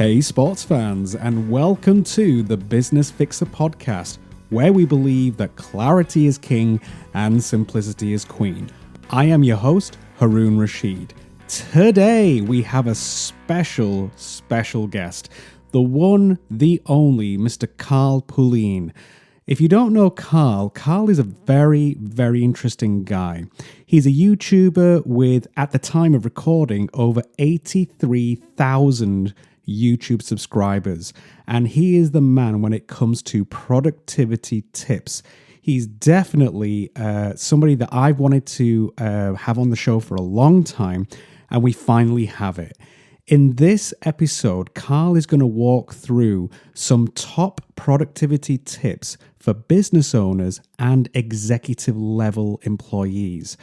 Hey sports fans, and welcome to the Business Fixer podcast, where we believe that clarity is king and simplicity is queen. I am your host, Haroon Rashid. Today we have a special guest, the one, the only Mr. Carl Pullein. If you don't know Carl is a very interesting guy. He's a YouTuber with, at the time of recording, over 83,000 YouTube subscribers, and he is the man when it comes to productivity tips. He's definitely somebody that I've wanted to have on the show for a long time, and we finally have it. In this episode, Carl is going to walk through some top productivity tips for business owners and executive level employees.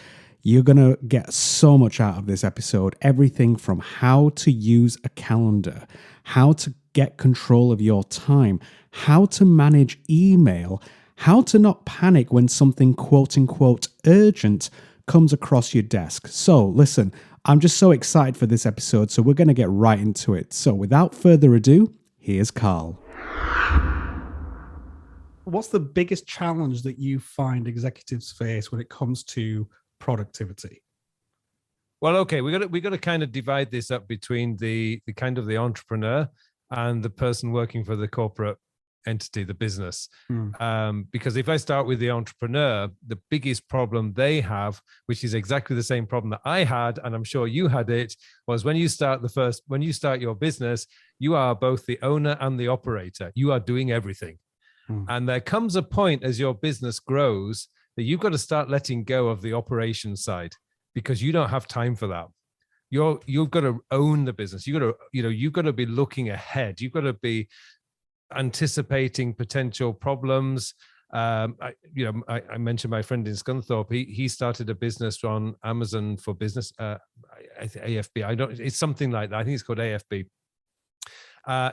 You're going to get so much out of this episode. Everything from how to use a calendar, how to get control of your time, how to manage email, how to not panic when something quote unquote urgent comes across your desk. So listen, I'm just so excited for this episode, so we're going to get right into it. So without further ado, here's Carl. What's the biggest challenge that you find executives face when it comes to productivity? Well, okay, we got to kind of divide this up between the kind of the entrepreneur and the person working for the corporate entity, the business. Because if I start with the entrepreneur, the biggest problem they have, which is exactly the same problem that I had, and I'm sure you had it, was when you start your business, you are both the owner and the operator. You are doing everything. And there comes a point as your business grows that you've got to start letting go of the operations side, because you don't have time for that. You've got to own the business. You've got to be looking ahead. You've got to be anticipating potential problems. I mentioned my friend in Scunthorpe. He started a business on Amazon for business. AFB. It's something like that. I think it's called AFB.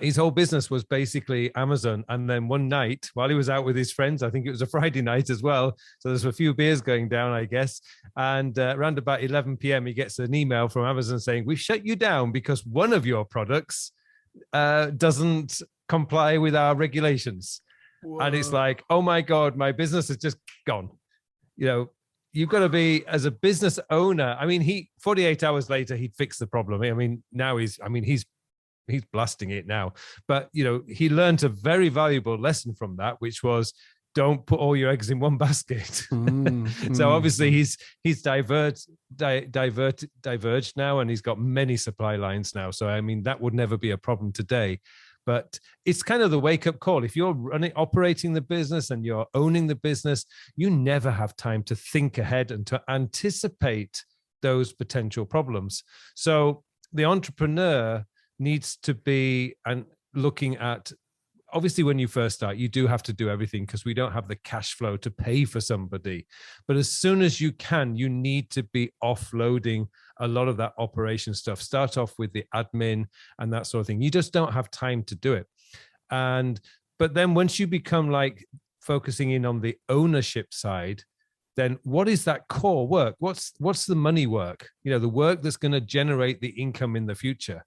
His whole business was basically Amazon. And then one night, while he was out with his friends, I think it was a Friday night as well, so there's a few beers going down, I guess. And around about 11 p.m., he gets an email from Amazon saying, "We've shut you down because one of your products doesn't comply with our regulations." Whoa. And it's like, oh my God, my business is just gone. You've got to be, as a business owner. I mean, 48 hours later, he'd fixed the problem. I mean, now he's blasting it now, but he learned a very valuable lesson from that, which was don't put all your eggs in one basket. So obviously he's diverged now, and he's got many supply lines now. So I mean, that would never be a problem today, but it's kind of the wake up call. If you're operating the business and you're owning the business, you never have time to think ahead and to anticipate those potential problems. So the entrepreneur needs to be looking at, obviously when you first start, you do have to do everything because we don't have the cash flow to pay for somebody. But as soon as you can, you need to be offloading a lot of that operation stuff. Start off with the admin and that sort of thing. You just don't have time to do it. But then once you become like focusing in on the ownership side, then what is that core work? What's the money work? The work that's going to generate the income in the future.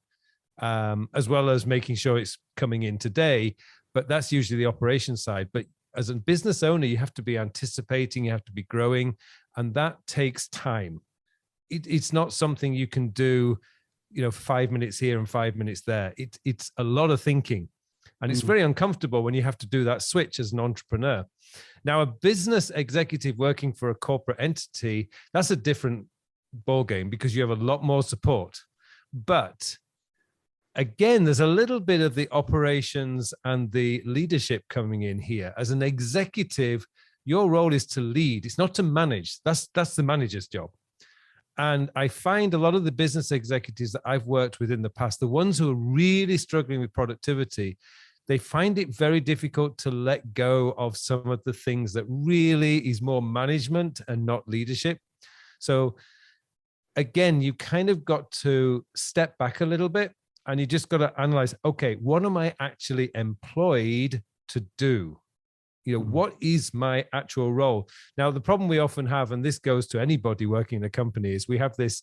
As well as making sure it's coming in today, but that's usually the operation side. But as a business owner, you have to be anticipating, you have to be growing, and that takes time. It's not something you can do, 5 minutes here and 5 minutes there. It's a lot of thinking, and it's very uncomfortable when you have to do that switch as an entrepreneur. Now, a business executive working for a corporate entity, that's a different ballgame because you have a lot more support. But again, there's a little bit of the operations and the leadership coming in here. As an executive, your role is to lead. It's not to manage. That's the manager's job. And I find a lot of the business executives that I've worked with in the past, the ones who are really struggling with productivity, they find it very difficult to let go of some of the things that really is more management and not leadership. So again, you kind of got to step back a little bit. And you just got to analyze, okay, what am I actually employed to do? What is my actual role? Now, the problem we often have, and this goes to anybody working in a company, is we have this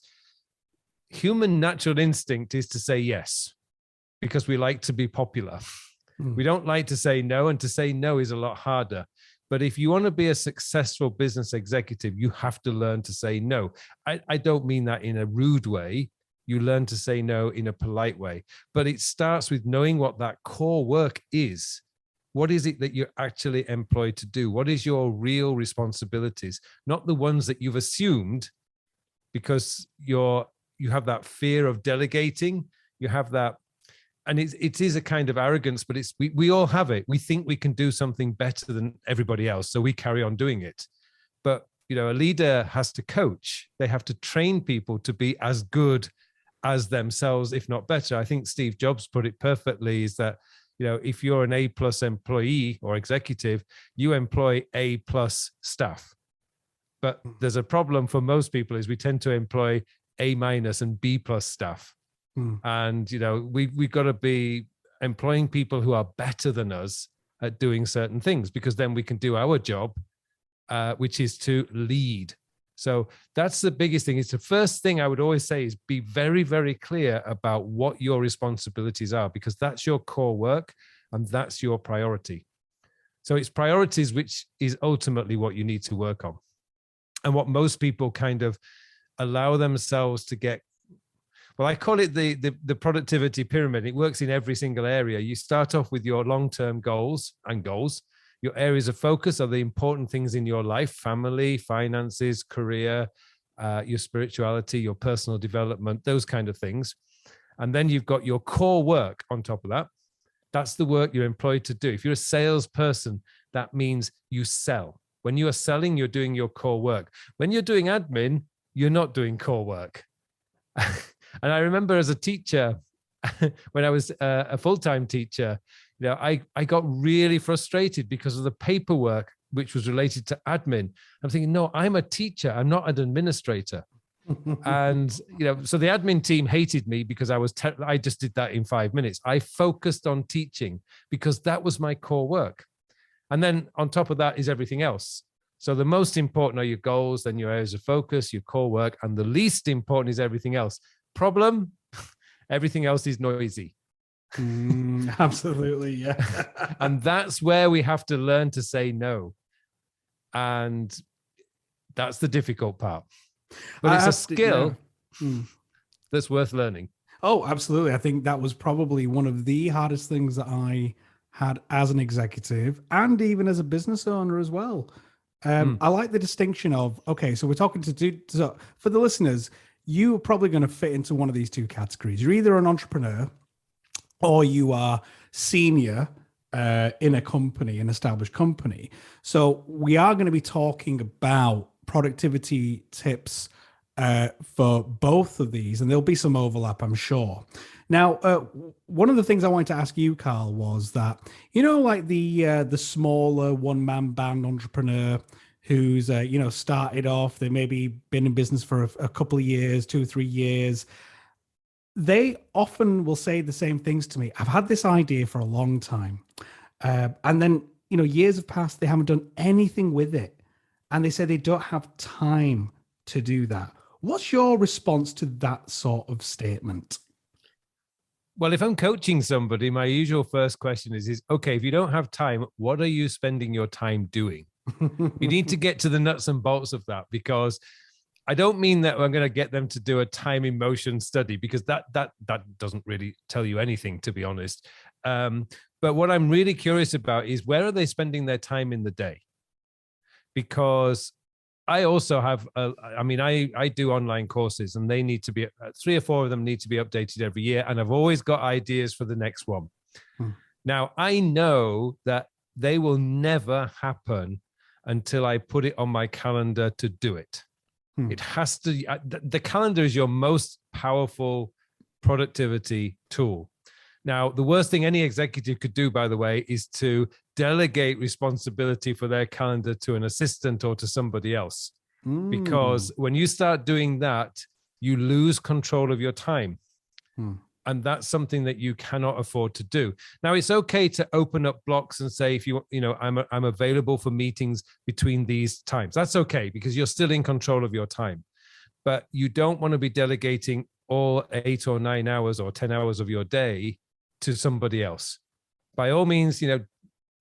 human natural instinct is to say yes, because we like to be popular. We don't like to say no, and to say no is a lot harder. But if you want to be a successful business executive, you have to learn to say no. I don't mean that in a rude way. You learn to say no in a polite way. But it starts with knowing what that core work is. What is it that you're actually employed to do? What is your real responsibilities? Not the ones that you've assumed because you have that fear of delegating. You have that, and it is a kind of arrogance, but we all have it. We think we can do something better than everybody else, so we carry on doing it. But a leader has to coach. They have to train people to be as good as themselves, if not better. I think Steve Jobs put it perfectly, is that if you're an A+ employee or executive, you employ A+ staff. But there's a problem for most people is we tend to employ A- and B+ staff. And we've got to be employing people who are better than us at doing certain things, because then we can do our job, which is to lead. So that's the biggest thing. It's the first thing I would always say is be very, very clear about what your responsibilities are, because that's your core work and that's your priority. So it's priorities, which is ultimately what you need to work on. And what most people kind of allow themselves to get, well, I call it the productivity pyramid. It works in every single area. You start off with your long-term goals. Your areas of focus are the important things in your life: family, finances, career, your spirituality, your personal development, those kind of things. And then you've got your core work on top of that. That's the work you're employed to do. If you're a salesperson, that means you sell. When you are selling, you're doing your core work. When you're doing admin, you're not doing core work. And I remember as a teacher, when I was a full-time teacher, I got really frustrated because of the paperwork which was related to admin. I'm thinking, no, I'm a teacher. I'm not an administrator. And, so the admin team hated me because I just did that in 5 minutes. I focused on teaching because that was my core work. And then on top of that is everything else. So the most important are your goals, then your areas of focus, your core work, and the least important is everything else. Problem, everything else is noisy. Absolutely, yeah. And that's where we have to learn to say no. And that's the difficult part. But it's a skill that's worth learning. Oh, absolutely. I think that was probably one of the hardest things that I had as an executive and even as a business owner as well. I like the distinction of, okay, so we're talking so for the listeners, you are probably going to fit into one of these two categories. You're either an entrepreneur or you are senior in a company, an established company. So we are going to be talking about productivity tips for both of these, and there'll be some overlap, I'm sure. Now, one of the things I wanted to ask you, Carl, was that, like the smaller one-man band entrepreneur who's, started off, they maybe been in business for a couple of years, 2 or 3 years. They often will say the same things to me. I've had this idea for a long time. And then, years have passed, they haven't done anything with it. And they say they don't have time to do that. What's your response to that sort of statement? Well, if I'm coaching somebody, my usual first question is, okay, if you don't have time, what are you spending your time doing? You need to get to the nuts and bolts of that, because I don't mean that I'm going to get them to do a time emotion study, because that doesn't really tell you anything, to be honest. But what I'm really curious about is, where are they spending their time in the day? Because I also have, I do online courses, and they need to be, 3 or 4 of them need to be updated every year. And I've always got ideas for the next one. Now, I know that they will never happen until I put it on my calendar to do it. It has to, the calendar is your most powerful productivity tool. Now, the worst thing any executive could do, by the way, is to delegate responsibility for their calendar to an assistant or to somebody else. Because when you start doing that, you lose control of your time. And that's something that you cannot afford to do. Now, it's okay to open up blocks and say, if I'm available for meetings between these times. That's okay, because you're still in control of your time. But you don't want to be delegating all 8 or 9 hours or 10 hours of your day to somebody else. By all means,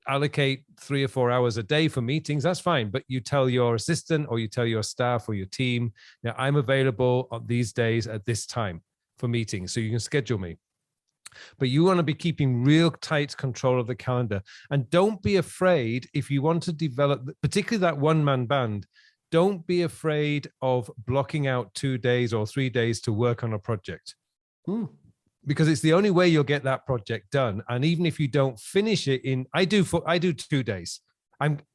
allocate 3 or 4 hours a day for meetings. That's fine. But you tell your assistant or you tell your staff or your team, I'm available on these days at this time for meetings. So you can schedule me. But you want to be keeping real tight control of the calendar. And don't be afraid if you want to develop, particularly that one-man band, don't be afraid of blocking out 2 days or 3 days to work on a project. Because it's the only way you'll get that project done. And even if you don't finish it I do 2 days.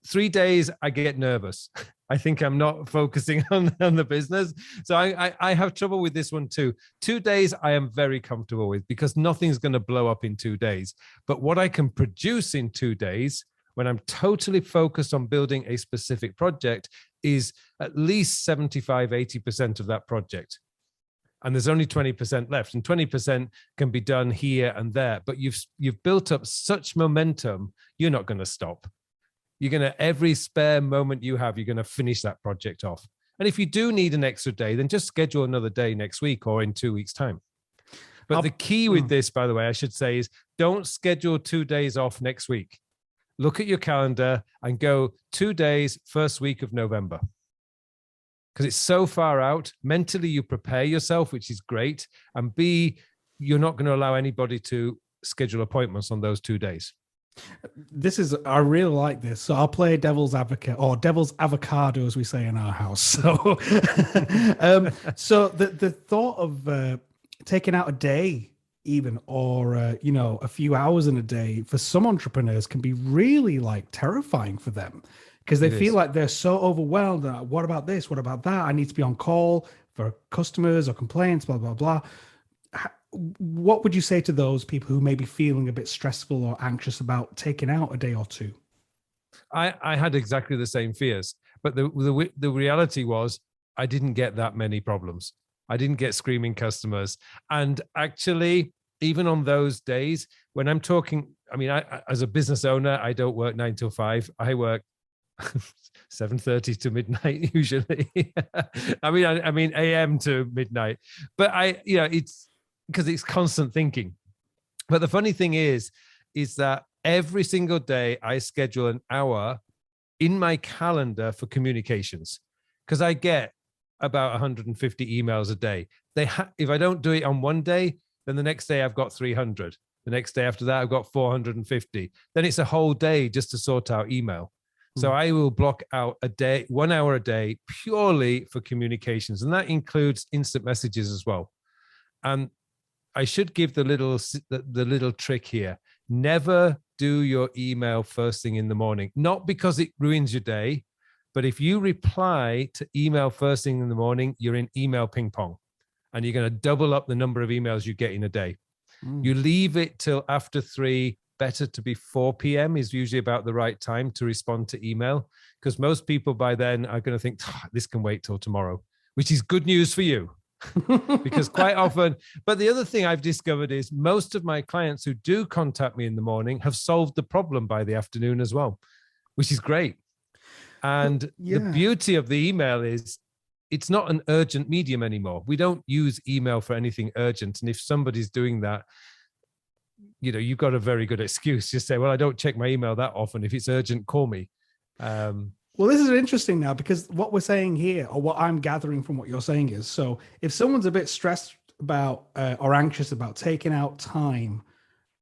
3 days, I get nervous. I think I'm not focusing on the business. So I have trouble with this one too. 2 days, I am very comfortable with because nothing's going to blow up in 2 days. But what I can produce in 2 days, when I'm totally focused on building a specific project, is at least 75, 80% of that project. And there's only 20% left, and 20% can be done here and there. But you've built up such momentum, you're not going to stop. You're going to, every spare moment you have, you're going to finish that project off. And if you do need an extra day, then just schedule another day next week or in 2 weeks' time. But the key with this, by the way, I should say, is don't schedule 2 days off next week. Look at your calendar and go 2 days, first week of November. Because it's so far out. Mentally, you prepare yourself, which is great. And B, you're not going to allow anybody to schedule appointments on those 2 days. I really like this. So I'll play devil's advocate, or devil's avocado, as we say in our house. So, so the thought of taking out a day, even, or a few hours in a day, for some entrepreneurs can be really like terrifying for them, because they feel like they're so overwhelmed. What about this? What about that? I need to be on call for customers or complaints, blah, blah, blah. What would you say to those people who may be feeling a bit stressful or anxious about taking out a day or two? I had exactly the same fears, but the reality was I didn't get that many problems. I didn't get screaming customers. And actually, even on those days when I'm talking, as a business owner, I don't work 9 till 5. I work 7:30 to midnight usually. I mean AM to midnight. But it's because it's constant thinking. But the funny thing is that every single day I schedule an hour in my calendar for communications, because I get about 150 emails a day. If I don't do it on one day, then the next day I've got 300. The next day after that, I've got 450. Then it's a whole day just to sort out email. So I will block out a day, 1 hour a day, purely for communications. And that includes instant messages as well. And I should give the little trick here. Never do your email first thing in the morning, not because it ruins your day, but if you reply to email first thing in the morning, you're in email ping pong, and you're going to double up the number of emails you get in a day. You leave it till after 3, better to be 4 p.m. is usually about the right time to respond to email, because most people by then are going to think, this can wait till tomorrow, which is good news for you. Because quite often, but the other thing I've discovered is most of my clients who do contact me in the morning have solved the problem by the afternoon as well, which is great. And the beauty of the email is it's not an urgent medium anymore. We don't use email for anything urgent. And if somebody's doing that, you've got a very good excuse. Just say, well, I don't check my email that often. If it's urgent, call me. Well, this is interesting now, because what we're saying here, or what I'm gathering from what you're saying, is, so if someone's a bit stressed about or anxious about taking out time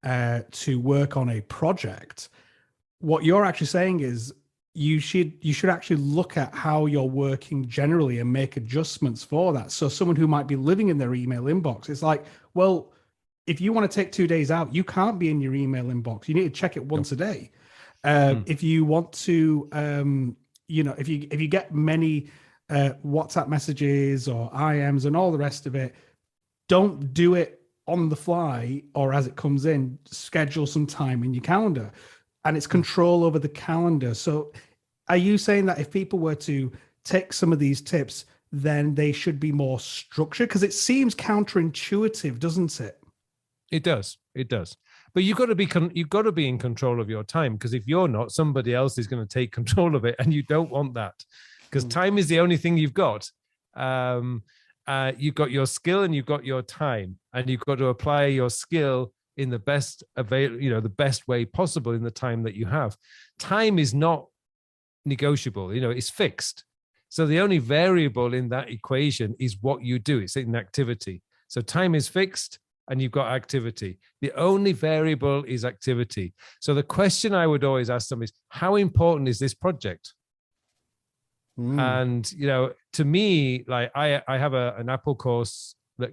to work on a project, what you're actually saying is you should actually look at how you're working generally and make adjustments for that. So someone who might be living in their email inbox, it's like, well, if you want to take 2 days out, you can't be in your email inbox. You need to check it once a day. If you want to, if you get many WhatsApp messages or IMs and all the rest of it, don't do it on the fly or as it comes in. Schedule some time in your calendar, and it's control over the calendar. So are you saying that if people were to take some of these tips, then they should be more structured? Because it seems counterintuitive, doesn't it? It does. But you've got to be in control of your time, because if you're not, somebody else is going to take control of it, and you don't want that, because time is the only thing you've got. You've got your skill and you've got your time, and you've got to apply your skill in the best the best way possible in the time that you have. Time is not negotiable, it's fixed. So the only variable in that equation is what you do. It's an activity. So time is fixed and you've got activity. The only variable is activity. So the question I would always ask them is, how important is this project? And, to me, like I have an Apple course that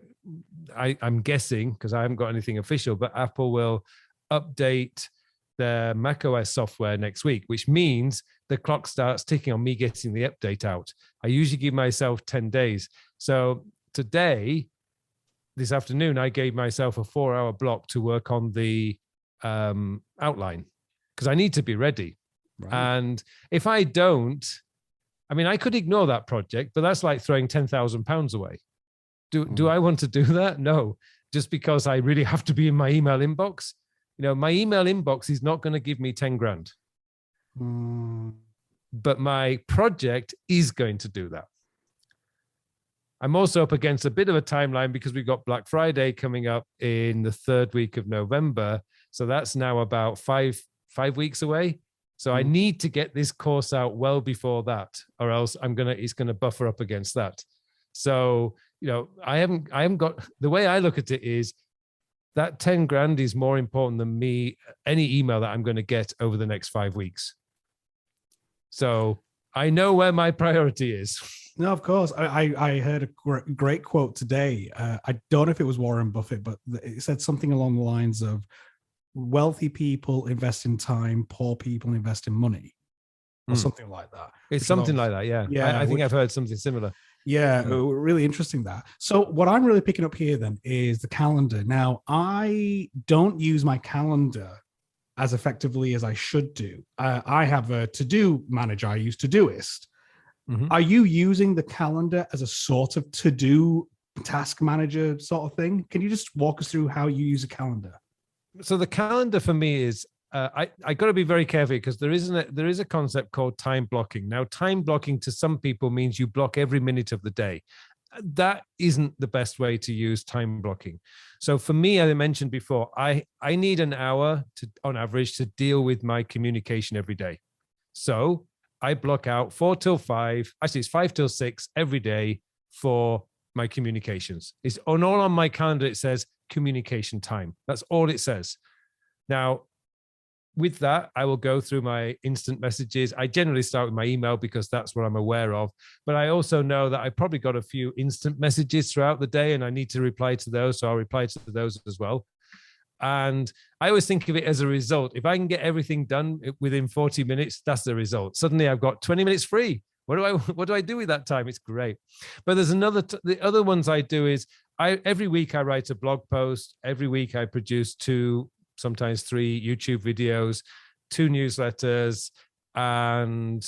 I'm guessing, because I haven't got anything official, but Apple will update their macOS software next week, which means the clock starts ticking on me getting the update out. I usually give myself 10 days. So today, this afternoon, I gave myself a 4-hour block to work on the outline because I need to be ready. Right. And if I don't, I could ignore that project, but that's like throwing £10,000 away. Do I want to do that? No, just because I really have to be in my email inbox. My email inbox is not going to give me 10 grand. But my project is going to do that. I'm also up against a bit of a timeline because we've got Black Friday coming up in the 3rd week of November. So that's now about five weeks away. So I need to get this course out well before that, or else it's going to buffer up against that. So, I haven't got, the way I look at it is that 10 grand is more important than any email that I'm going to get over the next 5 weeks. So I know where my priority is. No, of course. I heard a great quote today. I don't know if it was Warren Buffett, but it said something along the lines of, wealthy people invest in time, poor people invest in money, or something like that. It's something like that, yeah. Yeah, I think I've heard something similar. Yeah, really interesting that. So what I'm really picking up here then is the calendar. Now, I don't use my calendar as effectively as I should do. I have a to-do manager. I use Todoist. Mm-hmm. Are you using the calendar as a sort of to-do task manager sort of thing? Can you just walk us through how you use a calendar? So the calendar for me is, I got to be very careful because there is a concept called time blocking. Now, time blocking to some people means you block every minute of the day. That isn't the best way to use time blocking. So for me, as I mentioned before, I need an hour on average to deal with my communication every day. So I block out 4 till 5, actually it's 5 till 6 every day for my communications. It's all on my calendar. It says communication time. That's all it says. Now, with that, I will go through my instant messages. I generally start with my email because that's what I'm aware of. But I also know that I probably got a few instant messages throughout the day and I need to reply to those. So I'll reply to those as well. And I always think of it as a result. If I can get everything done within 40 minutes, that's the result. Suddenly I've got 20 minutes free. What do I do with that time? It's great. But there's the other ones I do is every week I write a blog post. Every week I produce 2, sometimes 3 YouTube videos, 2 newsletters, and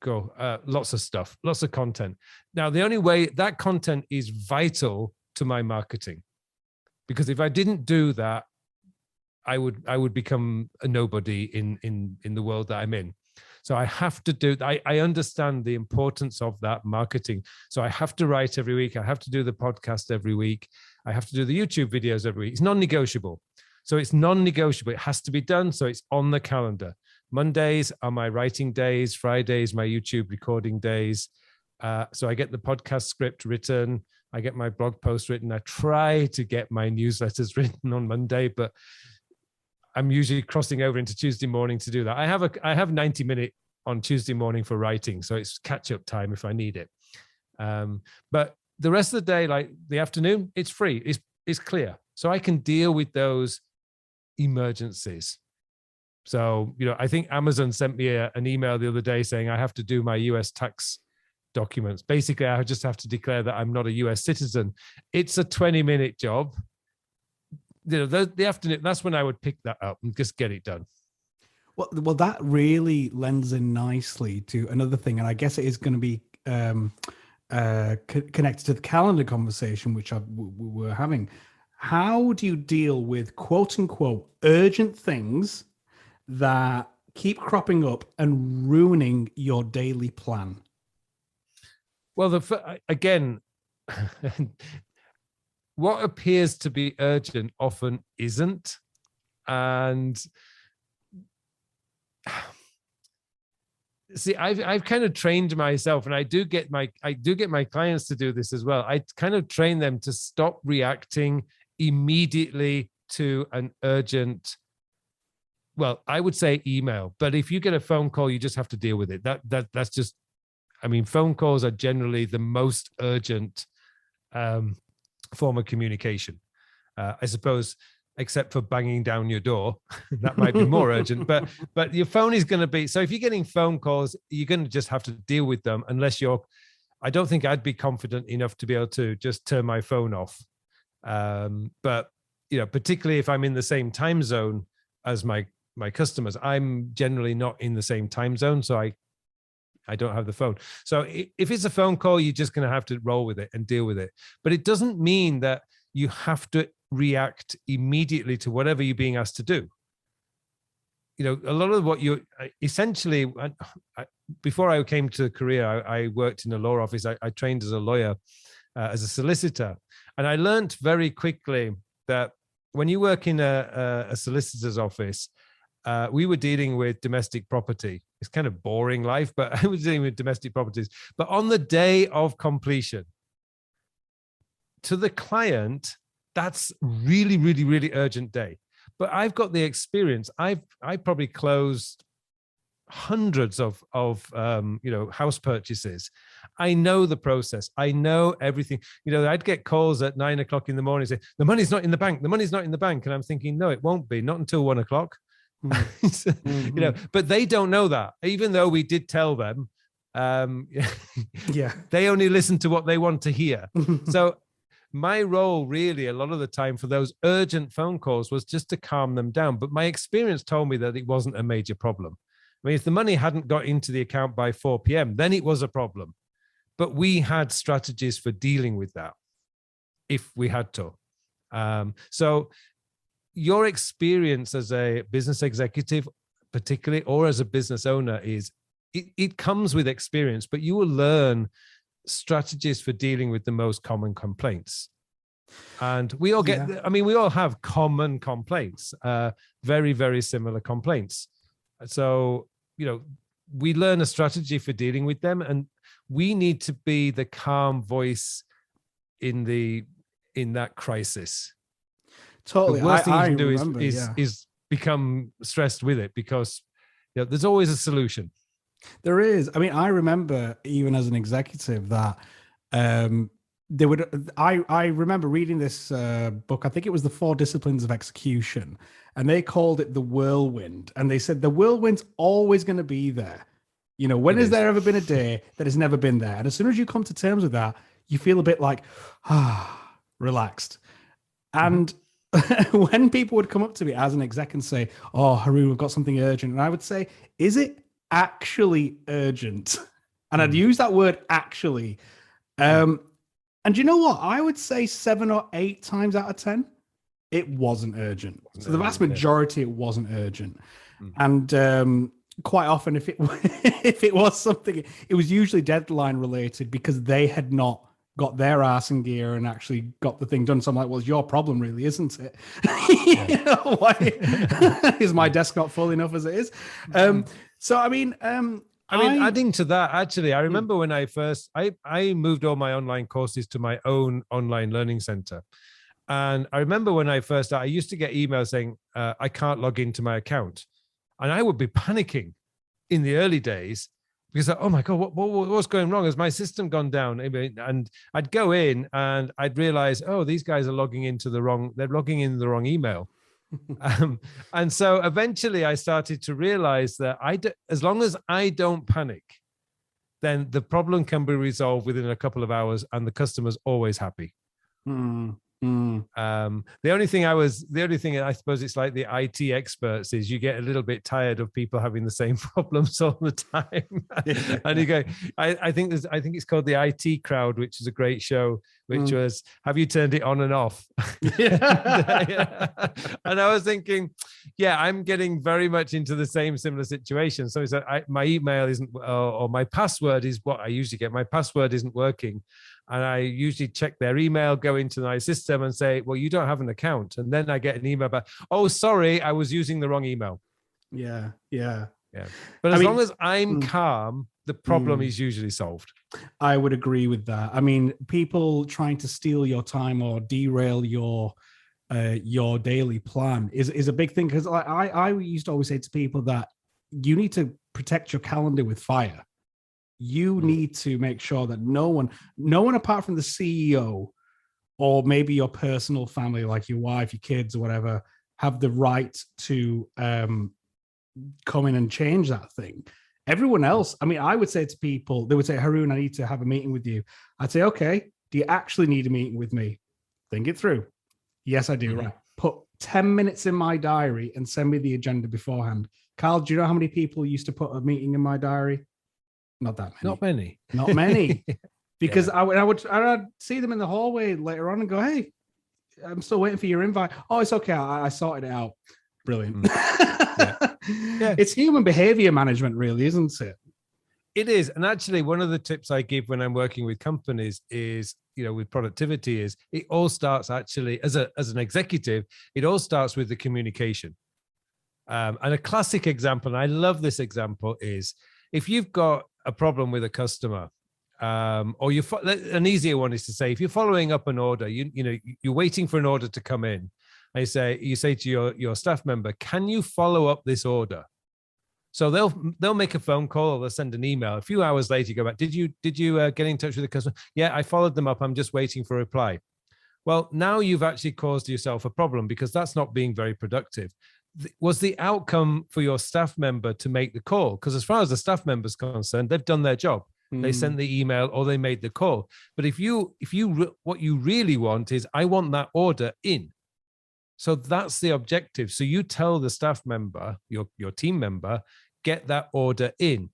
lots of stuff, lots of content. Now, the only way that content is vital to my marketing, because if I didn't do that, I would become a nobody in the world that I'm in. So I have to do, I understand the importance of that marketing. So I have to write every week. I have to do the podcast every week. I have to do the YouTube videos every week. It's non-negotiable. So it's non-negotiable. It has to be done. So it's on the calendar. Mondays are my writing days. Fridays, my YouTube recording days. So I get the podcast script written. I get my blog post written. I try to get my newsletters written on Monday, but I'm usually crossing over into Tuesday morning to do that. I have 90 minutes on Tuesday morning for writing. So it's catch-up time if I need it. But the rest of the day, like the afternoon, it's free. It's clear. So I can deal with those emergencies. So, I think Amazon sent me an email the other day saying I have to do my US tax documents. Basically, I just have to declare that I'm not a US citizen. It's a 20-minute job. The afternoon, that's when I would pick that up and just get it done. Well, that really lends in nicely to another thing, and I guess it is going to be connected to the calendar conversation, which we were having. How do you deal with quote unquote urgent things that keep cropping up and ruining your daily plan? Well, again, what appears to be urgent often isn't. And see, I've kind of trained myself, and I do get my clients to do this as well. I kind of train them to stop reacting immediately to an urgent, well, I would say email, but if you get a phone call, you just have to deal with it. That's just, I mean, phone calls are generally the most urgent form of communication, I suppose, except for banging down your door. That might be more urgent, but your phone is going to be, so if you're getting phone calls, you're going to just have to deal with them unless you're, I don't think I'd be confident enough to be able to just turn my phone off. But, particularly if I'm in the same time zone as my customers, I'm generally not in the same time zone. So I don't have the phone. So if it's a phone call, you're just going to have to roll with it and deal with it. But it doesn't mean that you have to react immediately to whatever you're being asked to do. A lot of what you essentially, before I came to Korea, I worked in a law office. I trained as a lawyer, as a solicitor. And I learned very quickly that when you work in a solicitor's office, we were dealing with domestic property. It's kind of boring life, but I was dealing with domestic properties. But on the day of completion, to the client, that's really, really, really urgent day. But I've got the experience. I probably closed hundreds of house purchases. I know the process. I know everything. I'd get calls at 9 o'clock in the morning, say, the money's not in the bank. The money's not in the bank. And I'm thinking, no, it won't be, not until 1 o'clock. Mm-hmm. But they don't know that, even though we did tell them. Yeah, they only listen to what they want to hear. So my role really a lot of the time for those urgent phone calls was just to calm them down. But my experience told me that it wasn't a major problem. I mean, if the money hadn't got into the account by 4 p.m., then it was a problem. But we had strategies for dealing with that if we had to. So your experience as a business executive, particularly, or as a business owner, is it comes with experience, but you will learn strategies for dealing with the most common complaints. And we all get, we all have common complaints, very, very similar complaints. So, we learn a strategy for dealing with them, and we need to be the calm voice in that crisis. Totally. The worst thing you can do is become stressed with it, because there's always a solution. There is. I mean, I remember even as an executive that I remember reading this book. I think it was The 4 Disciplines of Execution, and they called it the whirlwind. And they said the whirlwind's always going to be there. When has there ever been a day that has never been there? And as soon as you come to terms with that, you feel a bit like, relaxed. And when people would come up to me as an exec and say, "Oh, Haroon, we've got something urgent," and I would say, "Is it actually urgent?" And I'd use that word "actually." And you know what? I would say 7 or 8 times out of 10, it wasn't urgent. So the vast majority, it wasn't urgent. And quite often, if it was something, it was usually deadline related, because they had not got their ass in gear and actually got the thing done. So I'm like, well, it's your problem, really, isn't it? Why is my desk not full enough as it is? So, adding to that, actually, I remember when I moved all my online courses to my own online learning center. And I remember when I first started, I used to get emails saying, I can't log into my account. And I would be panicking in the early days, because, oh my God, what's going wrong? Has my system gone down? And I'd go in and I'd realize, oh, these guys are logging in the wrong email. And so eventually I started to realize that as long as I don't panic, then the problem can be resolved within a couple of hours, and the customer's always happy. The only thing I suppose it's like the IT experts is you get a little bit tired of people having the same problems all the time. And you go, I think it's called The IT Crowd, which is a great show which was, have you turned it on and off? And I was thinking, yeah, I'm getting very much into the similar situation. So he said, my email isn't, or my password is what I usually get. My password isn't working. And I usually check their email, go into my system and say, well, you don't have an account. And then I get an email back, oh, sorry, I was using the wrong email. Yeah. But as long as I'm calm, the problem is usually solved. I would agree with that. I mean, people trying to steal your time or derail your daily plan is a big thing, because I used to always say to people that you need to protect your calendar with fire. You need to make sure that no one apart from the CEO or maybe your personal family, like your wife, your kids, or whatever, have the right to come in and change that thing. Everyone else, I mean, I would say to people, they would say, Haroon, I need to have a meeting with you. I'd say, okay, do you actually need a meeting with me? Think it through. Yes, I do. Right. Put 10 minutes in my diary and send me the agenda beforehand. Carl, do you know how many people used to put a meeting in my diary? Not that many. Not many. Because I would see them in the hallway later on and go, hey, I'm still waiting for your invite. Oh, it's okay. I sorted it out. Brilliant. It's human behavior management, really, isn't it? It is. And actually, one of the tips I give when I'm working with companies is, with productivity, is it all starts actually as an executive, it all starts with the communication. And a classic example, and I love this example, is if you've got a problem with a customer, or an easier one is to say, if you're following up an order, you're waiting for an order to come in. You say to your staff member, can you follow up this order? So they'll make a phone call or they'll send an email. A few hours later, you go back. Did you get in touch with the customer? Yeah, I followed them up. I'm just waiting for a reply. Well, now you've actually caused yourself a problem, because that's not being very productive. Was the outcome for your staff member to make the call? Because as far as the staff member's concerned, they've done their job. They sent the email or they made the call. But if you what you really want is, I want that order in. So that's the objective. So you tell the staff member, your team member, get that order in.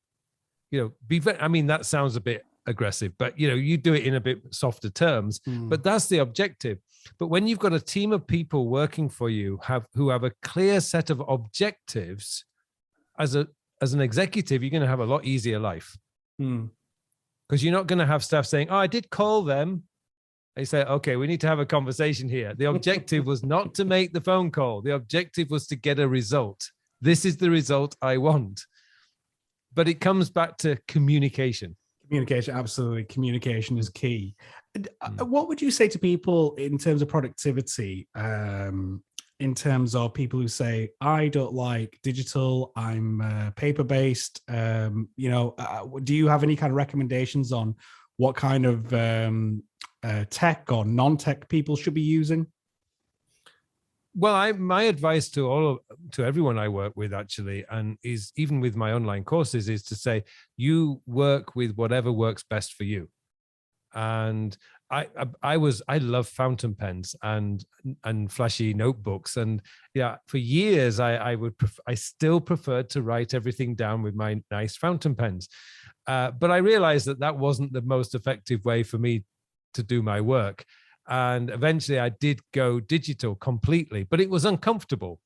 That sounds a bit aggressive, but you do it in a bit softer terms. But that's the objective. But when you've got a team of people working for you who have a clear set of objectives, as an executive, you're going to have a lot easier life. Because you're not going to have staff saying, oh, I did call them. They say, okay, we need to have a conversation here. The objective was not to make the phone call. The objective was to get a result. This is the result I want. But it comes back to communication. Communication, absolutely. Communication is key. What would you say to people in terms of productivity, in terms of people who say, I don't like digital, I'm paper-based? Do you have any kind of recommendations on what kind of tech or non-tech people should be using? Well, my advice to everyone I work with, actually, and is even with my online courses, is to say, you work with whatever works best for you. And I love fountain pens and flashy notebooks, and for years I still preferred to write everything down with my nice fountain pens, but I realized that wasn't the most effective way for me to do my work. And eventually I did go digital completely, but it was uncomfortable.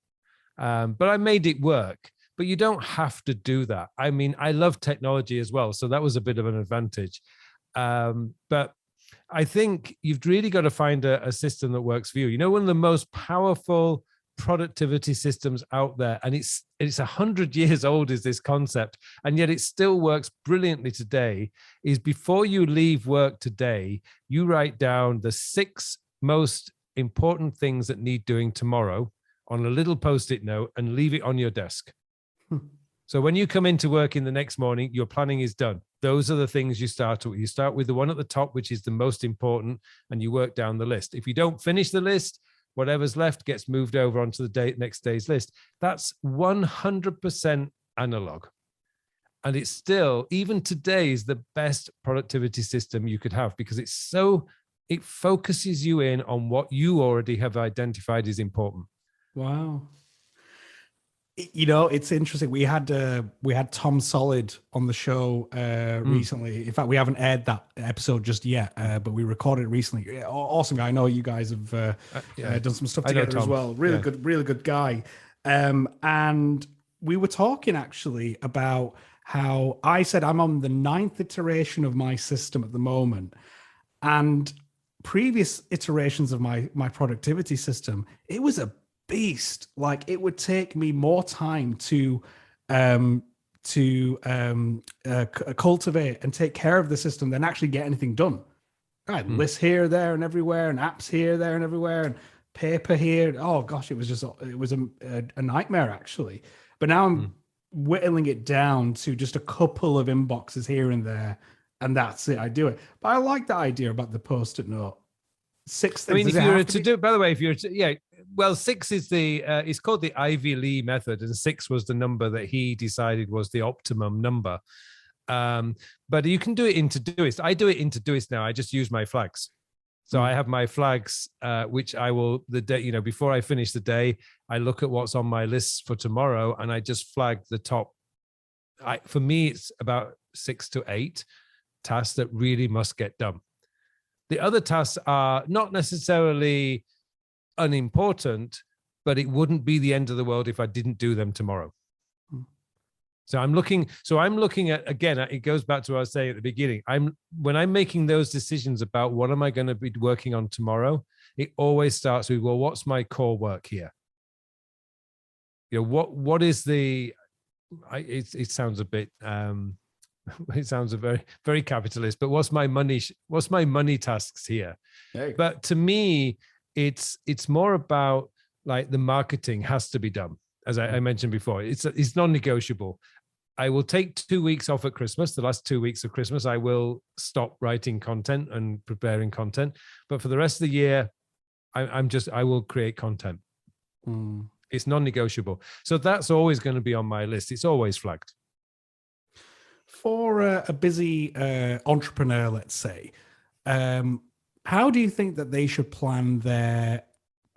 But I made it work. But you don't have to do that. I mean, I love technology as well, so that was a bit of an advantage. But I think you've really got to find a system that works for you. One of the most powerful productivity systems out there, and it's 100 years old, is this concept, and yet it still works brilliantly today, is before you leave work today, you write down the 6 most important things that need doing tomorrow on a little post-it note and leave it on your desk. So when you come into work in the next morning, your planning is done. Those are the things you start with. You start with the one at the top, which is the most important, and you work down the list. If you don't finish the list, whatever's left gets moved over onto the next day's list. That's 100% analog. And it's still, even today, is the best productivity system you could have, because it focuses you in on what you already have identified as important. Wow. You know, it's interesting. We had Tom Solid on the show recently. In fact, we haven't aired that episode just yet, but we recorded it recently. Yeah, awesome guy. I know you guys have Yeah, done some stuff I know together as Tom. well. Yeah. Really good guy. And we were talking actually about how I said I'm on the ninth iteration of my system at the moment, and previous iterations of my productivity system, it was a beast. Like it would take me more time um cultivate and take care of the system than actually get anything done. I had lists here, there, and everywhere, and apps here, there, and everywhere, and paper here. Oh gosh, it was a nightmare actually. But now I'm whittling it down to just a couple of inboxes here and there, and that's it. I do it. But I like that idea about the post-it note. Six I things. mean, Does if it you were have to to be? do, by the way, if you're to, yeah, well, six is it's called the Ivy Lee method, and six was the number that he decided was the optimum number. But you can do it in Todoist. I do it in Todoist now. I just use my flags. So I have my flags, which I will the day, you know, before I finish the day, I look at what's on my list for tomorrow, and I just flag the top. For me, it's about 6 to 8 tasks that really must get done. The other tasks are not necessarily unimportant, but it wouldn't be the end of the world if I didn't do them tomorrow. So I'm looking at, again, it goes back to what I was saying at the beginning. When I'm making those decisions about what am I going to be working on tomorrow, it always starts with, well, what's my core work here? You know, what is the, it sounds a bit, it sounds a very, very capitalist, but what's my money tasks here? But to me, it's more about like the marketing has to be done. As I mentioned before, it's non-negotiable. I will take 2 weeks off at Christmas. The last 2 weeks of Christmas, I will stop writing content and preparing content. But for the rest of the year, I will create content. It's non-negotiable. So that's always going to be on my list. It's always flagged. For a busy entrepreneur, let's say, how do you think that they should plan their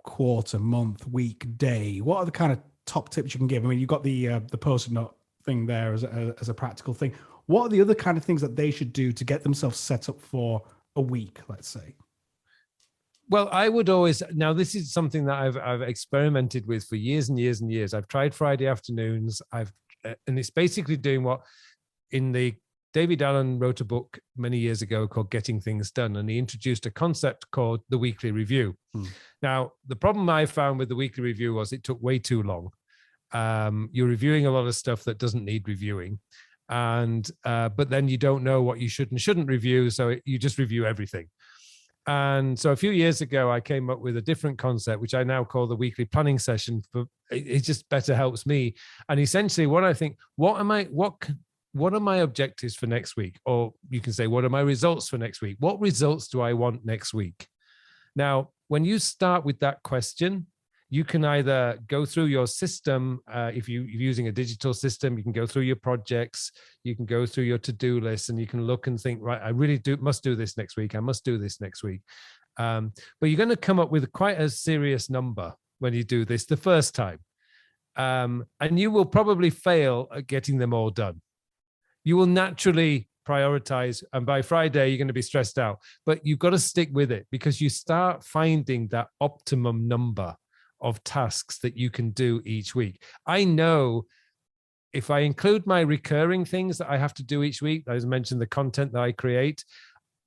quarter, month, week, day? What are the kind of top tips you can give? I mean, you've got the post-it note thing there as a practical thing. What are the other kind of things that they should do to get themselves set up for a week, let's say? Well, I would always, now this is something that I've experimented with for years and years and years. I've tried Friday afternoons. And it's basically doing what David Allen wrote a book many years ago called Getting Things Done, and he introduced a concept called the weekly review. Now, the problem I found with the weekly review was it took way too long. You're reviewing a lot of stuff that doesn't need reviewing, and but then you don't know what you should and shouldn't review, so you just review everything. And so a few years ago, I came up with a different concept, which I now call the weekly planning session. It just better helps me. And essentially, what I think, what are my objectives for next week? Or you can say, what are my results for next week? What results do I want next week? Now, when you start with that question, you can either go through your system. If you're using a digital system, you can go through your projects, you can go through your to-do list, and you can look and think, right, I really must do this next week. I must do this next week. But you're going to come up with quite a serious number when you do this the first time. And you will probably fail at getting them all done. You will naturally prioritize, and by Friday you're going to be stressed out, but you've got to stick with it because you start finding that optimum number of tasks that you can do each week. I know if I include my recurring things that I have to do each week, as I mentioned, the content that I create,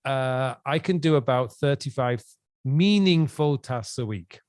I can do about 35 meaningful tasks a week.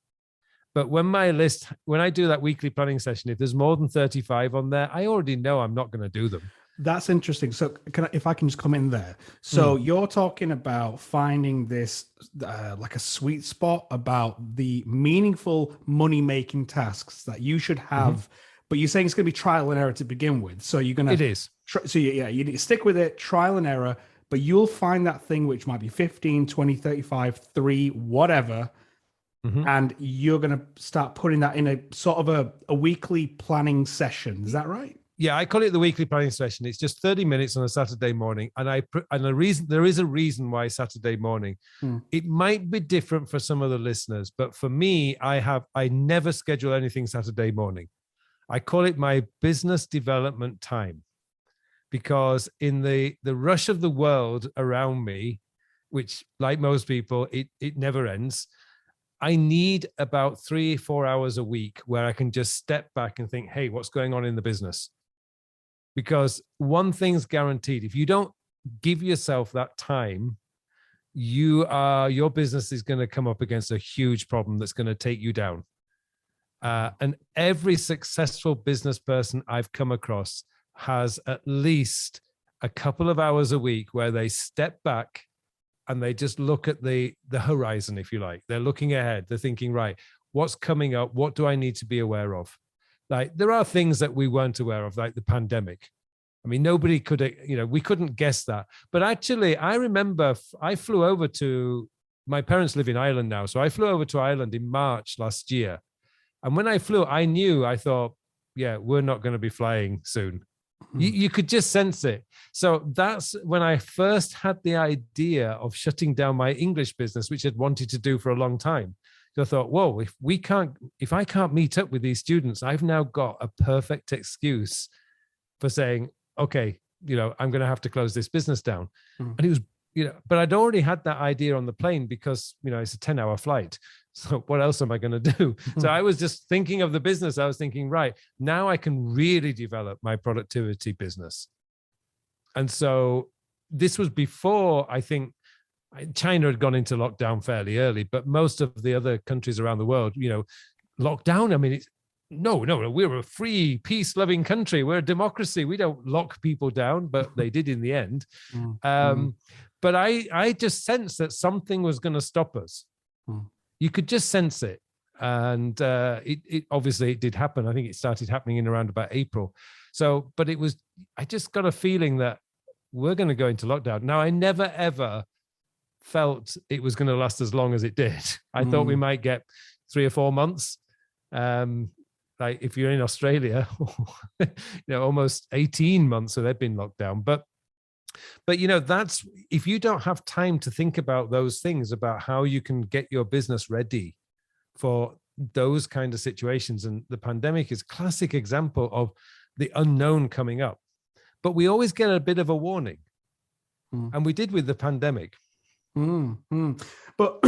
But when I do that weekly planning session, if there's more than 35 on there, I already know I'm not going to do them. That's interesting. So if I can just come in there. So you're talking about finding this like a sweet spot about the meaningful money-making tasks that you should have, but you're saying it's going to be trial and error to begin with. So you're going to... It is. You need to stick with it, trial and error, but you'll find that thing which might be 15, 20, 35, 3, whatever, and you're going to start putting that in a sort of a weekly planning session. Is that right? Yeah, I call it the weekly planning session. It's just 30 minutes on a Saturday morning, and there is a reason why Saturday morning. It might be different for some of the listeners, but for me, I never schedule anything Saturday morning. I call it my business development time, because in the rush of the world around me, which like most people, it never ends, I need about 3-4 hours a week where I can just step back and think, hey, what's going on in the business? Because one thing's guaranteed: if you don't give yourself that time, your business is going to come up against a huge problem that's going to take you down. And every successful business person I've come across has at least a couple of hours a week where they step back and they just look at the horizon, if you like. They're looking ahead. They're thinking, right, what's coming up? What do I need to be aware of? Like, there are things that we weren't aware of, like the pandemic. I mean, nobody could, we couldn't guess that. But actually, I remember I flew over to, my parents live in Ireland now. So I flew over to Ireland in March last year. And when I flew, I thought, yeah, we're not going to be flying soon. You could just sense it. So that's when I first had the idea of shutting down my English business, which I'd wanted to do for a long time. So I thought, whoa, if I can't meet up with these students, I've now got a perfect excuse for saying, okay, I'm going to have to close this business down. And it was, but I'd already had that idea on the plane because, it's a 10-hour flight. So what else am I going to do? So I was just thinking of the business. I was thinking, right, now I can really develop my productivity business. And so this was before, I think, China had gone into lockdown fairly early, but most of the other countries around the world, lockdown. I mean, no, we're a free, peace-loving country. We're a democracy. We don't lock people down, but they did in the end. But I just sensed that something was going to stop us. You could just sense it. And it obviously it did happen. I think it started happening in around about April. So, but I just got a feeling that we're going to go into lockdown. Now, I never, ever felt it was going to last as long as it did. I thought we might get 3 or 4 months. Like if you're in Australia, almost 18 months, so they've been locked down. But that's, if you don't have time to think about those things, about how you can get your business ready for those kind of situations. And the pandemic is a classic example of the unknown coming up. But we always get a bit of a warning. And we did with the pandemic. But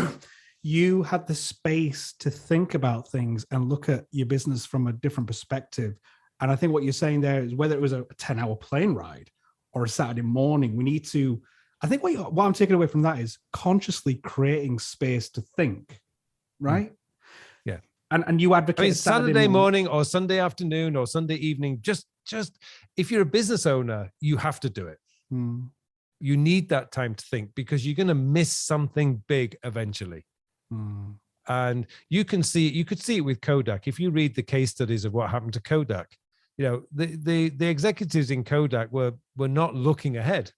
you had the space to think about things and look at your business from a different perspective. And I think what you're saying there is, whether it was a 10-hour plane ride or a Saturday morning, we need to, I think what I'm taking away from that is consciously creating space to think, right? Yeah. And you advocate Saturday morning or Sunday afternoon or Sunday evening, just if you're a business owner, you have to do it. You need that time to think, because you're going to miss something big eventually. And you could see it with Kodak. If you read the case studies of what happened to Kodak, the executives in Kodak were not looking ahead.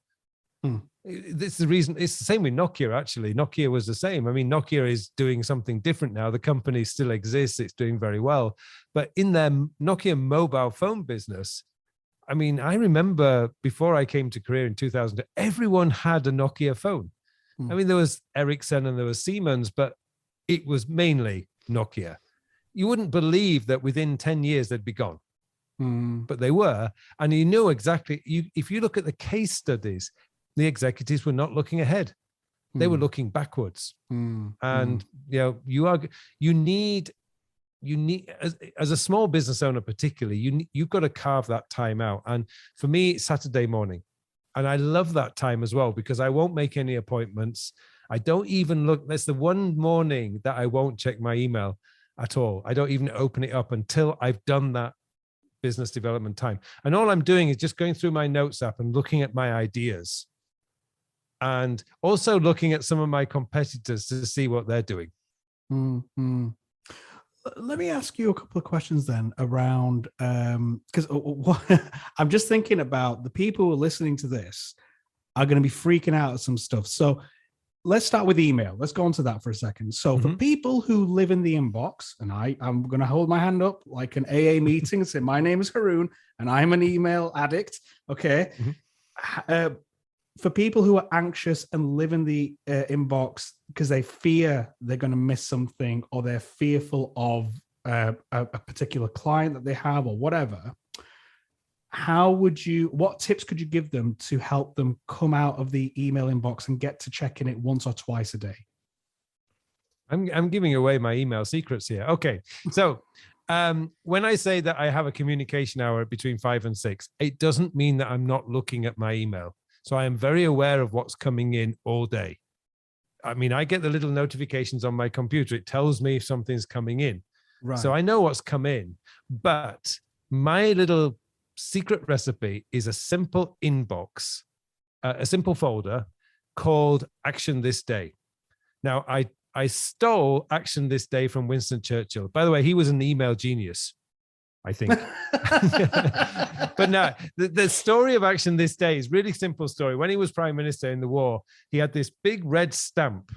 It's the reason. It's the same with Nokia, actually. Nokia was the same. I mean, Nokia is doing something different now. The company still exists. It's doing very well. But in their Nokia mobile phone business, I mean, I remember before I came to Korea in 2000, everyone had a Nokia phone. I mean, there was Ericsson and there was Siemens, but it was mainly Nokia. You wouldn't believe that within 10 years they'd be gone. But they were. And you know exactly, if you look at the case studies, the executives were not looking ahead. They were looking backwards. And, you need, as a small business owner, particularly, you've got to carve that time out. And for me, it's Saturday morning. And I love that time as well, because I won't make any appointments. I don't even look. That's the one morning that I won't check my email at all. I don't even open it up until I've done that business development time. And all I'm doing is just going through my notes app and looking at my ideas, and also looking at some of my competitors to see what they're doing. Let me ask you a couple of questions then around, because I'm just thinking about the people who are listening to this are going to be freaking out at some stuff. So let's start with email. Let's go on to that for a second. So for people who live in the inbox, and I'm going to hold my hand up like an AA meeting and say, my name is Haroon and I'm an email addict. Okay. For people who are anxious and live in the inbox because they fear they're going to miss something, or they're fearful of a particular client that they have or whatever, what tips could you give them to help them come out of the email inbox and get to checking it once or twice a day? I'm giving away my email secrets here. Okay. So when I say that I have a communication hour between 5 and 6, it doesn't mean that I'm not looking at my email. So I am very aware of what's coming in all day. I mean, I get the little notifications on my computer. It tells me if something's coming in. Right. So I know what's come in. But my little secret recipe is a simple inbox, a simple folder called Action This Day. Now, I stole Action This Day from Winston Churchill. By the way, he was an email genius, I think. But no, the story of Action This Day is a really simple story. When he was prime minister in the war, he had this big red stamp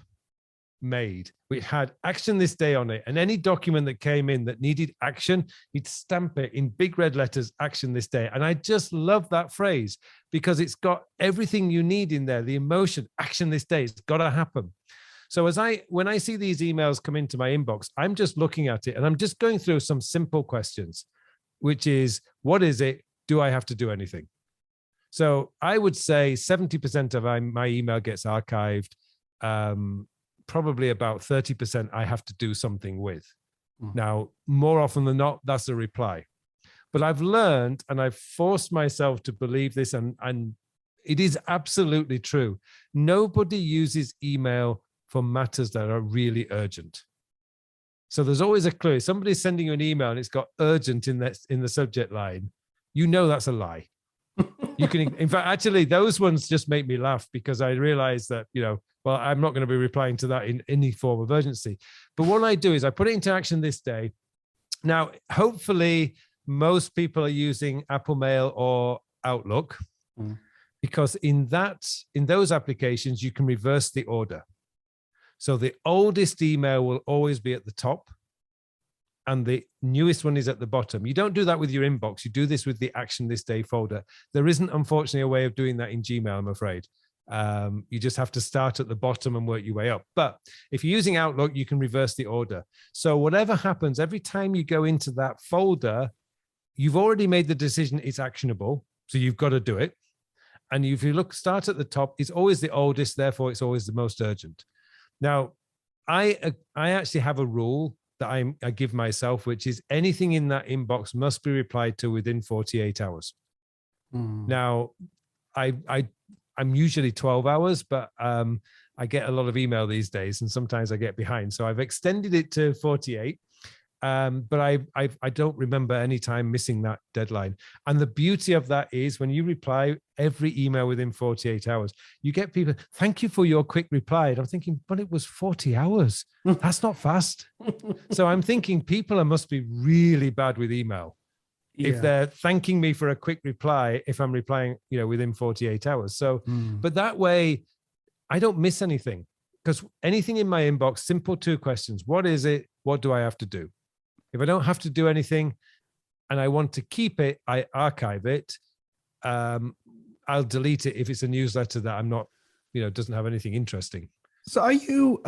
made which had Action This Day on it. And any document that came in that needed action, he'd stamp it in big red letters, Action This Day. And I just love that phrase because it's got everything you need in there. The emotion, Action This Day, it's got to happen. So when I see these emails come into my inbox, I'm just looking at it and I'm just going through some simple questions, which is, what is it? Do I have to do anything? So I would say 70% of my email gets archived. Probably about 30% I have to do something with. Now, more often than not, that's a reply. But I've learned and I've forced myself to believe this, and it is absolutely true. Nobody uses email for matters that are really urgent. So there's always a clue. Somebody's sending you an email and it's got urgent in the subject line. You know that's a lie. You can, in fact, actually, those ones just make me laugh because I realize that, well, I'm not going to be replying to that in any form of urgency. But what I do is I put it into Action This Day. Now, hopefully, most people are using Apple Mail or Outlook because in those applications, you can reverse the order. So the oldest email will always be at the top and the newest one is at the bottom. You don't do that with your inbox. You do this with the Action This Day folder. There isn't, unfortunately, a way of doing that in Gmail, I'm afraid. You just have to start at the bottom and work your way up. But if you're using Outlook, you can reverse the order. So whatever happens, every time you go into that folder, you've already made the decision it's actionable. So you've got to do it. And if you start at the top, it's always the oldest, therefore it's always the most urgent. Now, I actually have a rule that I give myself, which is anything in that inbox must be replied to within 48 hours. Now, I'm usually 12 hours, but I get a lot of email these days, and sometimes I get behind. So I've extended it to 48, but I don't remember any time missing that deadline. And the beauty of that is when you reply every email within 48 hours, you get people, thank you for your quick reply. And I'm thinking, but it was 40 hours. That's not fast. So I'm thinking people must be really bad with email. Yeah. If they're thanking me for a quick reply, if I'm replying, within 48 hours. So, but that way I don't miss anything because anything in my inbox, simple 2 questions. What is it? What do I have to do? If I don't have to do anything and I want to keep it, I archive it. I'll delete it if it's a newsletter that I'm not, doesn't have anything interesting. So are you,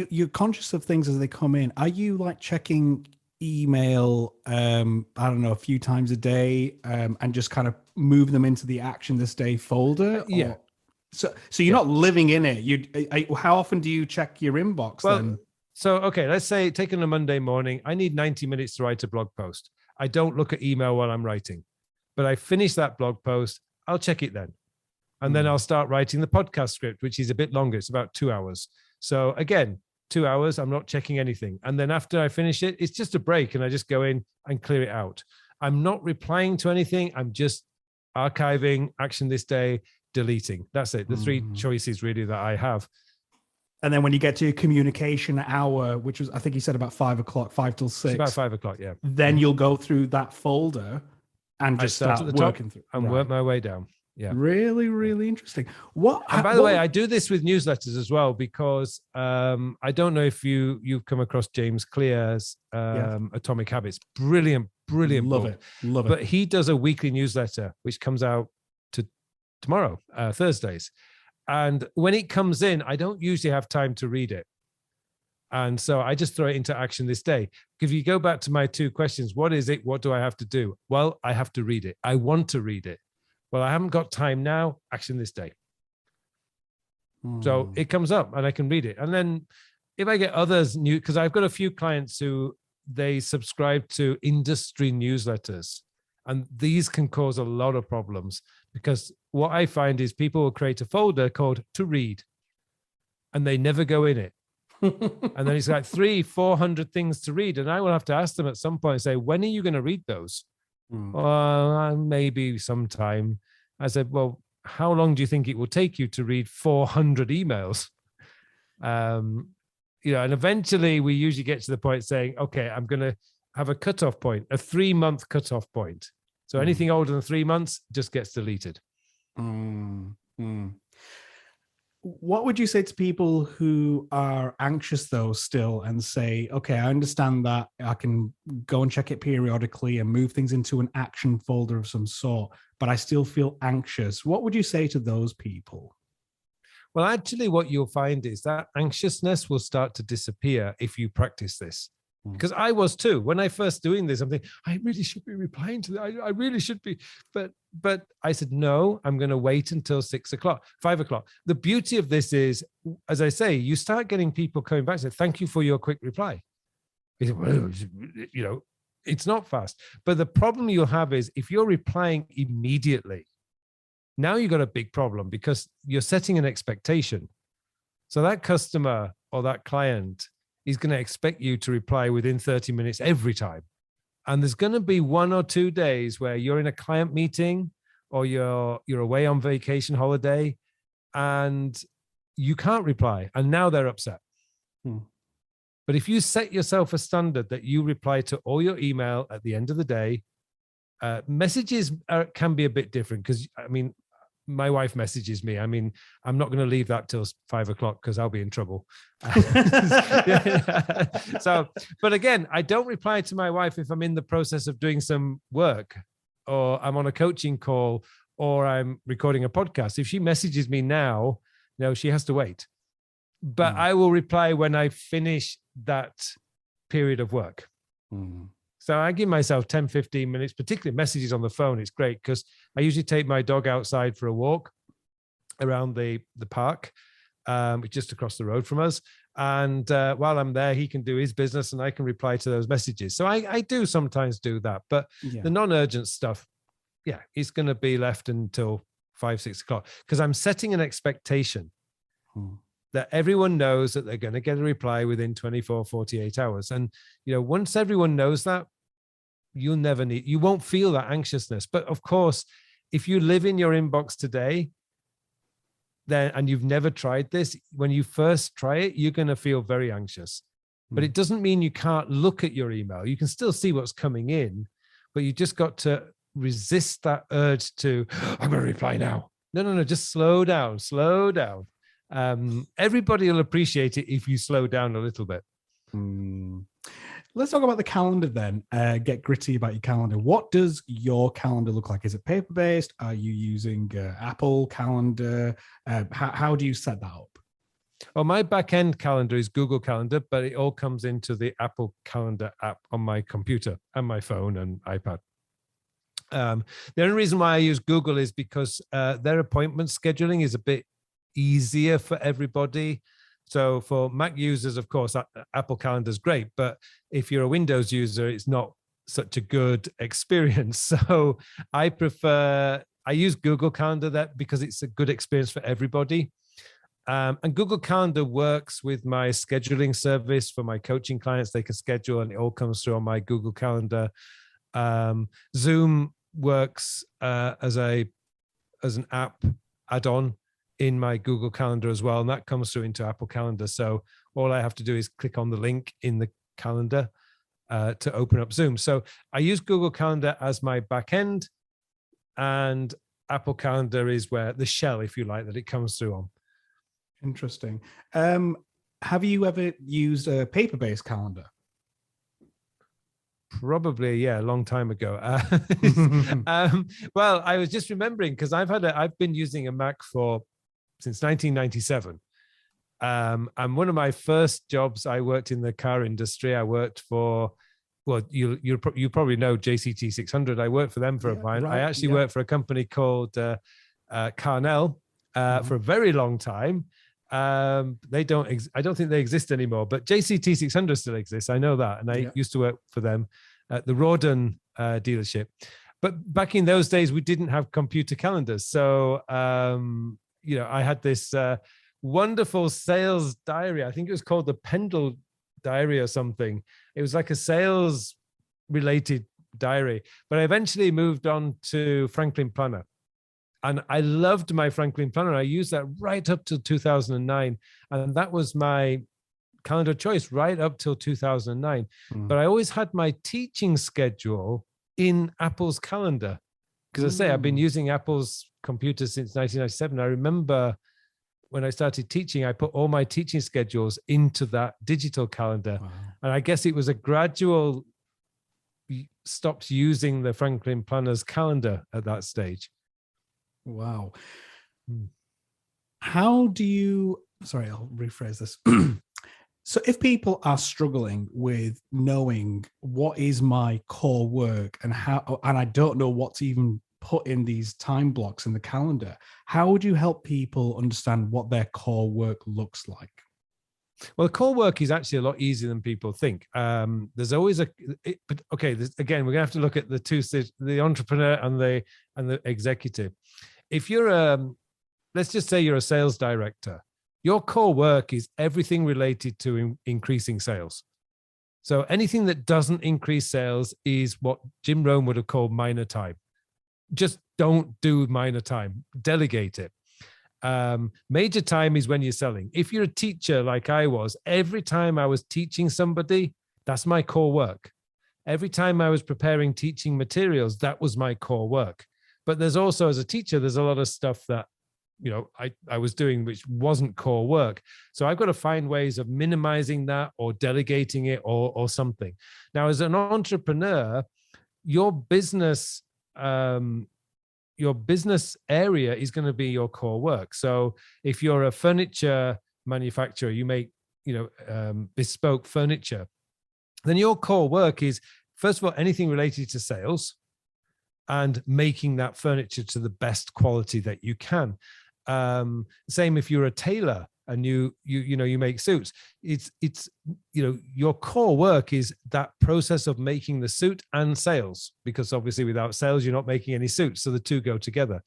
you're conscious of things as they come in. Are you like checking email, I don't know, a few times a day and just kind of move them into the Action This Day folder? Yeah. So you're not living in it. How often do you check your inbox then? So, okay, let's say taking a Monday morning, I need 90 minutes to write a blog post. I don't look at email while I'm writing, but I finish that blog post. I'll check it then. And then I'll start writing the podcast script, which is a bit longer. It's about 2 hours. So again, 2 hours, I'm not checking anything. And then after I finish it, it's just a break and I just go in and clear it out. I'm not replying to anything. I'm just archiving, Action This Day, deleting. That's it. The 3 choices really that I have. And then when you get to your communication hour, which was, I think you said about 5 o'clock, 5 till 6. It's about 5 o'clock, yeah. Then you'll go through that folder and just start at the working through and work my way down. Yeah. Really, really interesting. And by the way, I do this with newsletters as well, because I don't know if you've come across James Clear's Atomic Habits. Brilliant book. Love it. But he does a weekly newsletter, which comes out tomorrow, Thursdays. And when it comes in, I don't usually have time to read it. And so I just throw it into action this day. If you go back to my 2 questions, what is it? What do I have to do? Well, I have to read it. I want to read it. Well, I haven't got time now. Action this day. So it comes up and I can read it. And then if I get others new, because I've got a few clients who they subscribe to industry newsletters, and these can cause a lot of problems, because what I find is people will create a folder called to read and they never go in it. And then it's like 300-400 things to read. And I will have to ask them at some point, say, when are you going to read those? Maybe sometime. I said, well, how long do you think it will take you to read 400 emails? And eventually we usually get to the point saying, okay, I'm going to have a cutoff point, a 3-month cutoff point. So anything older than 3 months just gets deleted. What would you say to people who are anxious though still, and say, okay, I understand that I can go and check it periodically and move things into an action folder of some sort, but I still feel anxious? What would you say to those people? Well, actually, what you'll find is that anxiousness will start to disappear if you practice this. Because I was too. When I first doing this, I'm thinking, I really should be replying to that. I really should be. But I said, no, I'm going to wait until 6 o'clock, 5 o'clock. The beauty of this is, as I say, you start getting people coming back and say, thank you for your quick reply. It's not fast. But the problem you'll have is if you're replying immediately, now you've got a big problem, because you're setting an expectation. So that customer or that client is going to expect you to reply within 30 minutes every time. And there's going to be 1 or 2 days where you're in a client meeting or you're away on vacation holiday and you can't reply. And now they're upset. But if you set yourself a standard that you reply to all your email at the end of the day, messages can be a bit different, because my wife messages me. I'm not going to leave that till 5 o'clock because I'll be in trouble. So, but again, I don't reply to my wife if I'm in the process of doing some work, or I'm on a coaching call, or I'm recording a podcast. If she messages me now, she has to wait. But I will reply when I finish that period of work. So I give myself 10, 15 minutes, particularly messages on the phone. It's great because I usually take my dog outside for a walk around the park, just across the road from us. And while I'm there, he can do his business and I can reply to those messages. So I do sometimes do that. But the non-urgent stuff, it's going to be left until 5, 6 o'clock, because I'm setting an expectation that everyone knows that they're going to get a reply within 24, 48 hours. And, once everyone knows that, you won't feel that anxiousness. But of course, if you live in your inbox today, and you've never tried this, when you first try it, you're going to feel very anxious. But it doesn't mean you can't look at your email. You can still see what's coming in, but you just got to resist that urge to, I'm going to reply now. No, just slow down. Everybody will appreciate it if you slow down a little bit. Let's talk about the calendar then. Get gritty about your calendar. What does your calendar look like? Is it paper-based? Are you using Apple Calendar? How do you set that up? Well, my back-end calendar is Google Calendar, but it all comes into the Apple Calendar app on my computer and my phone and iPad. The only reason why I use Google is because their appointment scheduling is a bit easier for everybody. So for Mac users, of course, Apple Calendar is great, but if you're a Windows user, it's not such a good experience. So I use Google Calendar because it's a good experience for everybody. And Google Calendar works with my scheduling service for my coaching clients. They can schedule and it all comes through on my Google Calendar. Zoom works as an app add-on in my Google Calendar as well, and that comes through into Apple Calendar. So all I have to do is click on the link in the calendar to open up Zoom. So I use Google Calendar as my back end, and Apple Calendar is where the shell, if you like, that it comes through on. Interesting. Have you ever used a paper-based calendar? Probably, a long time ago. Well, I was just remembering because I've been using a Mac since 1997, And one of my first jobs, I worked in the car industry. I worked for, well, you probably know JCT 600. I worked for them for a while. right, I actually worked for a company called Carnell for a very long time. I don't think they exist anymore, but JCT 600 still exists. I know that, and I used to work for them at the Rawdon dealership. But back in those days, we didn't have computer calendars, so I had this wonderful sales diary. I think it was called the Pendle Diary or something. It was like a sales related diary, but I eventually moved on to Franklin Planner. And I loved my Franklin Planner. I used that right up till 2009. And that was my calendar choice right up till 2009. But I always had my teaching schedule in Apple's calendar. Because I say, I've been using Apple's computer since 1997. I remember when I started teaching, I put all my teaching schedules into that digital calendar. Wow. And I guess it was a gradual stopped using the Franklin Planner's calendar at that stage. Wow. How do you, sorry, I'll rephrase this. So if people are struggling with knowing what is my core work and how, and I don't know what to even put in these time blocks in the calendar, how would you help people understand what their core work looks like? Well, core work is actually a lot easier than people think. There's always again, we're gonna have to look at the entrepreneur and the executive. If you're let's just say you're a sales director, your core work is everything related to increasing sales. So anything that doesn't increase sales is what Jim Rohn would have called minor time. Just don't do minor time, delegate it. Major time is when you're selling. If you're a teacher like I was, every time I was teaching somebody, that's my core work. Every time I was preparing teaching materials, that was my core work. But there's also, as a teacher, there's a lot of stuff that, I was doing which wasn't core work. So I've got to find ways of minimizing that or delegating it or something. Now, as an entrepreneur, your business area is going to be your core work. So if you're a furniture manufacturer, you make, bespoke furniture, then your core work is, first of all, anything related to sales and making that furniture to the best quality that you can. Same if you're a tailor and you make suits. It's your core work is that process of making the suit and sales, because obviously without sales you're not making any suits, so the two go together.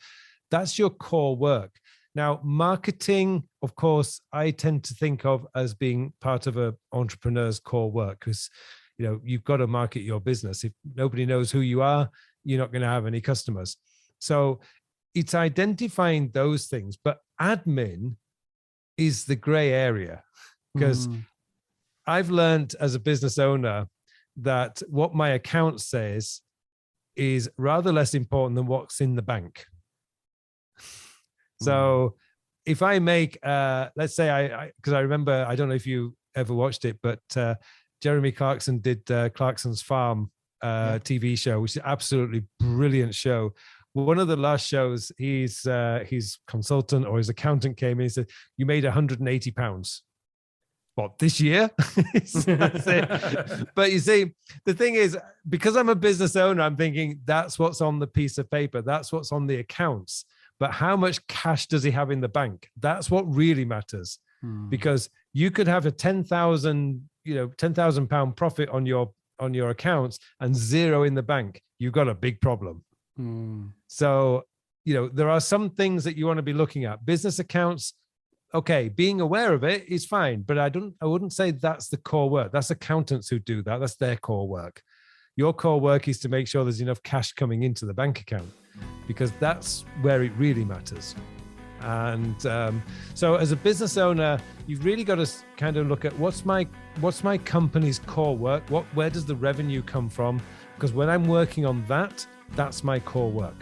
That's your core work. Now, marketing, of course, I tend to think of as being part of an entrepreneur's core work, because you've got to market your business. If nobody knows who you are, you're not going to have any customers. So it's identifying those things. But admin is the gray area, because I've learned as a business owner that what my account says is rather less important than what's in the bank. So if I make, let's say because I remember, I don't know if you ever watched it, but Jeremy Clarkson did Clarkson's Farm TV show, which is an absolutely brilliant show. One of the last shows, his consultant or his accountant came in and said, "You made £180. What, this year?" That's it. But you see, the thing is, because I'm a business owner, I'm thinking that's what's on the piece of paper. That's what's on the accounts. But how much cash does he have in the bank? That's what really matters. Because you could have a £10,000 profit on your accounts and zero in the bank. You've got a big problem. So, there are some things that you want to be looking at. Business accounts, okay, being aware of it is fine, but I wouldn't say that's the core work. That's accountants who do that. That's their core work. Your core work is to make sure there's enough cash coming into the bank account, because that's where it really matters. And so as a business owner, you've really got to kind of look at what's my company's core work? Where does the revenue come from? Because when I'm working on that, that's my core work.